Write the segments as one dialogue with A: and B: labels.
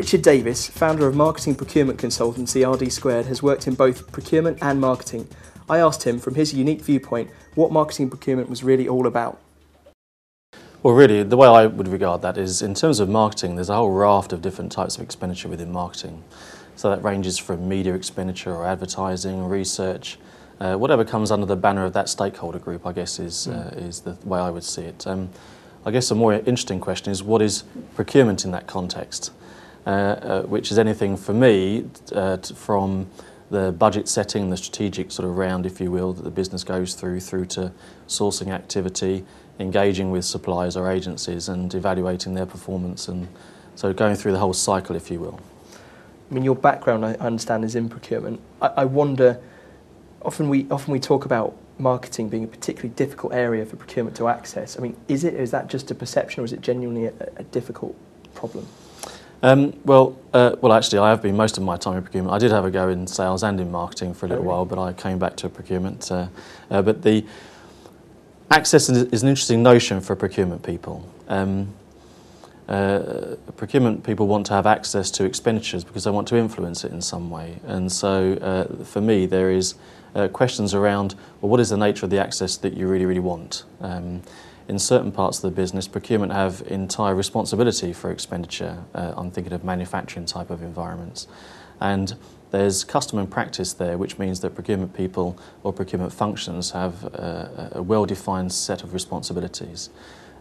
A: Richard Davis, founder of marketing procurement consultancy RDsquared, has worked in both procurement and marketing. I asked him, from his unique viewpoint, what marketing procurement was really all about.
B: Well, really, the way I would regard that is, in terms of marketing, there's a whole raft of different types of expenditure within marketing. So that ranges from media expenditure or advertising, research, whatever comes under the banner of that stakeholder group, I guess, is the way I would see it. I guess a more interesting question is, what is procurement in that context? Which is anything for me from the budget setting, the strategic sort of round, if you will, that the business goes through to sourcing activity, engaging with suppliers or agencies and evaluating their performance, and so going through the whole cycle, if you will.
A: I mean, your background, I understand, is in procurement. I wonder, often we talk about marketing being a particularly difficult area for procurement to access. I mean, is that just a perception, or is it genuinely a difficult problem?
B: Well, actually, I have been most of my time in procurement. I did have a go in sales and in marketing for a little while, but I came back to procurement. But the access is an interesting notion for procurement people. Procurement people want to have access to expenditures because they want to influence it in some way. And so, for me, there is questions around, well, what is the nature of the access that you really, really want? In certain parts of the business, procurement have entire responsibility for expenditure. I'm thinking of manufacturing type of environments. And there's custom and practice there, which means that procurement people or procurement functions have a well-defined set of responsibilities.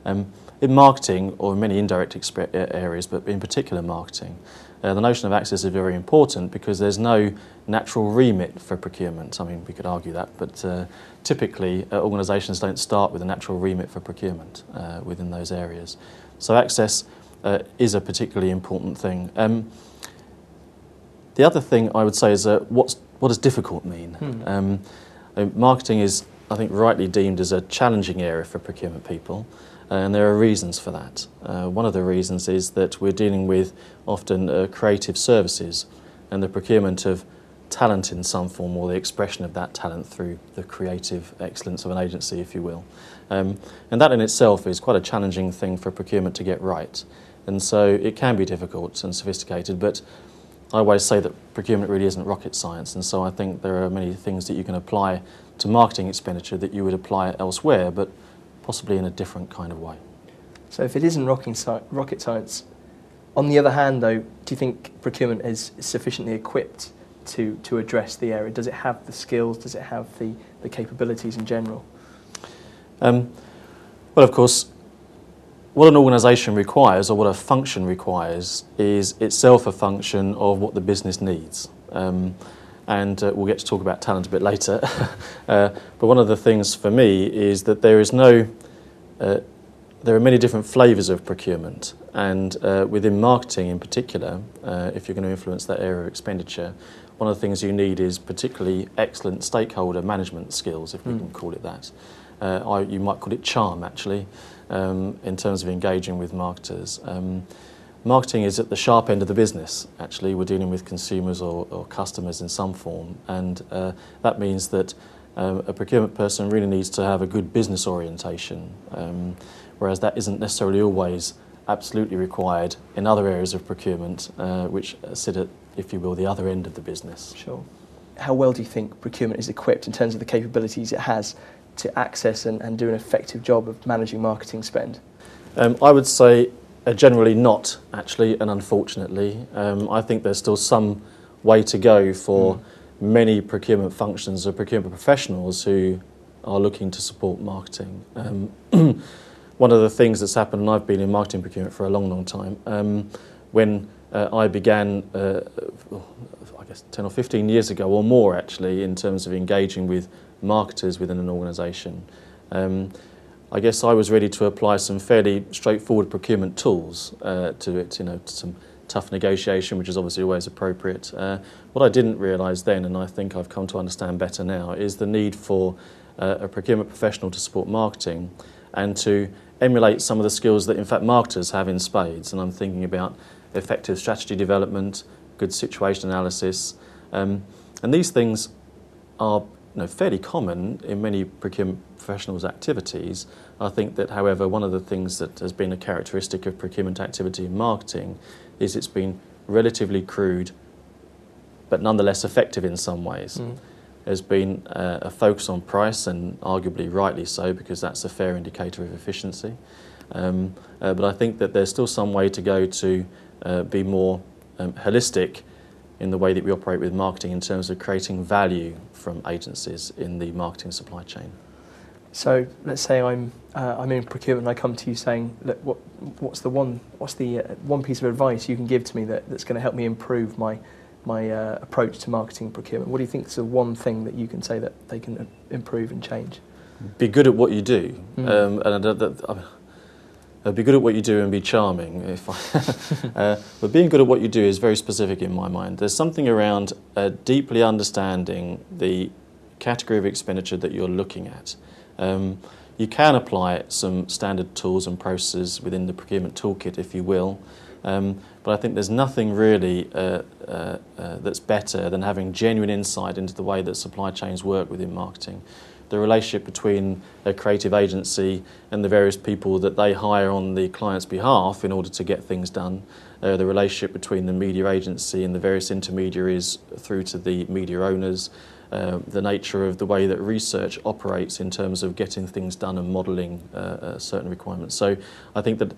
B: In marketing, or in many indirect areas, but in particular marketing, the notion of access is very important because there's no natural remit for procurement. I mean, we could argue that, but typically organisations don't start with a natural remit for procurement within those areas. So access is a particularly important thing. The other thing I would say is what does difficult mean? Marketing is, I think, rightly deemed as a challenging area for procurement people. And there are reasons for that. One of the reasons is that we're dealing with often creative services and the procurement of talent in some form, or the expression of that talent through the creative excellence of an agency, if you will. And that in itself is quite a challenging thing for procurement to get right. And so it can be difficult and sophisticated, but I always say that procurement really isn't rocket science, and so I think there are many things that you can apply to marketing expenditure that you would apply elsewhere, but possibly in a different kind of way.
A: So if it isn't rocket science, on the other hand, though, do you think procurement is sufficiently equipped to address the area? Does it have the skills? Does it have the capabilities in general?
B: Well, of course, what an organisation requires, or what a function requires, is itself a function of what the business needs. And we'll get to talk about talent a bit later. But one of the things for me is that there are many different flavours of procurement, and within marketing in particular, if you're going to influence that area of expenditure, one of the things you need is particularly excellent stakeholder management skills, if we can call it that. You might call it charm, actually, in terms of engaging with marketers. Marketing is at the sharp end of the business, actually. We're dealing with consumers or customers in some form, and that means that a procurement person really needs to have a good business orientation, whereas that isn't necessarily always absolutely required in other areas of procurement, which sit at, if you will, the other end of the business.
A: Sure. How well do you think procurement is equipped in terms of the capabilities it has to access and do an effective job of managing marketing spend?
B: I would say generally not, actually, and unfortunately. I think there's still some way to go for many procurement functions or procurement professionals who are looking to support marketing. One of the things that's happened, and I've been in marketing procurement for a long, long time, when I began, I guess 10 or 15 years ago or more, actually, in terms of engaging with marketers within an organisation, I guess I was ready to apply some fairly straightforward procurement tools to it, some tough negotiation, which is obviously always appropriate. What I didn't realise then, and I think I've come to understand better now, is the need for a procurement professional to support marketing and to emulate some of the skills that, in fact, marketers have in spades. And I'm thinking about effective strategy development, good situation analysis, and these things are fairly common in many procurement professionals' activities. I think that, however, one of the things that has been a characteristic of procurement activity in marketing is it's been relatively crude, but nonetheless effective in some ways. There's been a focus on price, and arguably rightly so, because that's a fair indicator of efficiency. But I think that there's still some way to go to be more holistic in the way that we operate with marketing in terms of creating value from agencies in the marketing supply chain.
A: So let's say I'm in procurement and I come to you saying, look, what's the one piece of advice you can give to me that's going to help me improve my approach to marketing and procurement? What do you think is the one thing that you can say that they can improve and change?
B: Be good at what you do, be good at what you do and be charming. But being good at what you do is very specific in my mind. There's something around deeply understanding the category of expenditure that you're looking at. You can apply some standard tools and processes within the procurement toolkit, if you will, but I think there's nothing really that's better than having genuine insight into the way that supply chains work within marketing. The relationship between a creative agency and the various people that they hire on the client's behalf in order to get things done, the relationship between the media agency and the various intermediaries through to the media owners, the nature of the way that research operates in terms of getting things done and modelling certain requirements. So I think that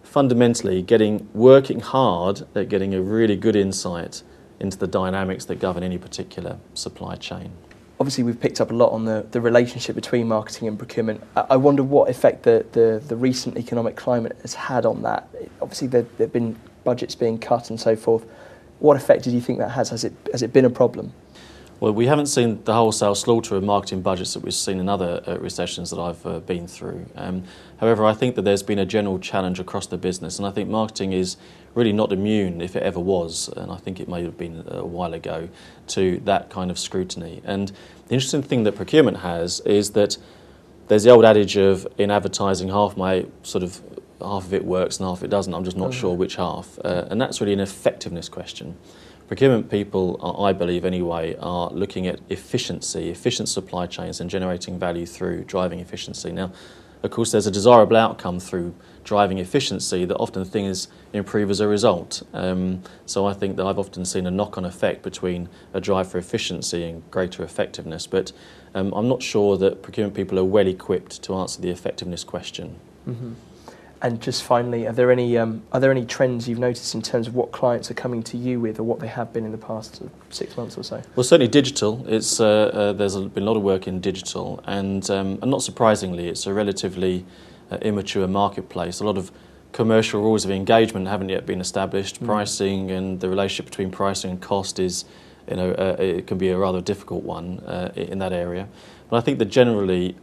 B: fundamentally working hard at getting a really good insight into the dynamics that govern any particular supply chain.
A: Obviously, we've picked up a lot on the relationship between marketing and procurement. I wonder what effect the recent economic climate has had on that. Obviously, there have been budgets being cut and so forth. What effect do you think that has? Has it been a problem?
B: Well, we haven't seen the wholesale slaughter of marketing budgets that we've seen in other recessions that I've been through. However, I think that there's been a general challenge across the business, and I think marketing is really not immune, if it ever was, and I think it may have been a while ago, to that kind of scrutiny. And the interesting thing that procurement has is that there's the old adage of, in advertising, half of it works and half of it doesn't. I'm just not sure which half. And that's really an effectiveness question. Procurement people, I believe anyway, are looking at efficient supply chains and generating value through driving efficiency. Now, of course, there's a desirable outcome through driving efficiency that often things improve as a result. So I think that I've often seen a knock-on effect between a drive for efficiency and greater effectiveness. But I'm not sure that procurement people are well equipped to answer the effectiveness question.
A: Mm-hmm. And just finally, are there any trends you've noticed in terms of what clients are coming to you with, or what they have been in the past 6 months or so? Well,
B: certainly digital. There's been a lot of work in digital, and not surprisingly, it's a relatively immature marketplace. A lot of commercial rules of engagement haven't yet been established. Pricing and the relationship between pricing and cost is, it can be a rather difficult one in that area. But I think that generally,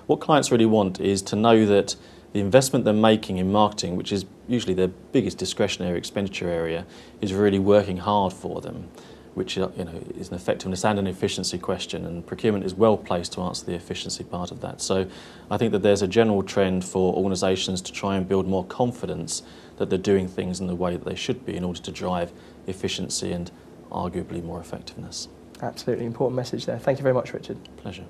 B: what clients really want is to know that the investment they're making in marketing, which is usually their biggest discretionary expenditure area, is really working hard for them, which is an effectiveness and an efficiency question, and procurement is well placed to answer the efficiency part of that. So I think that there's a general trend for organisations to try and build more confidence that they're doing things in the way that they should be in order to drive efficiency and arguably more effectiveness.
A: Absolutely important message there. Thank you very much, Richard.
B: Pleasure.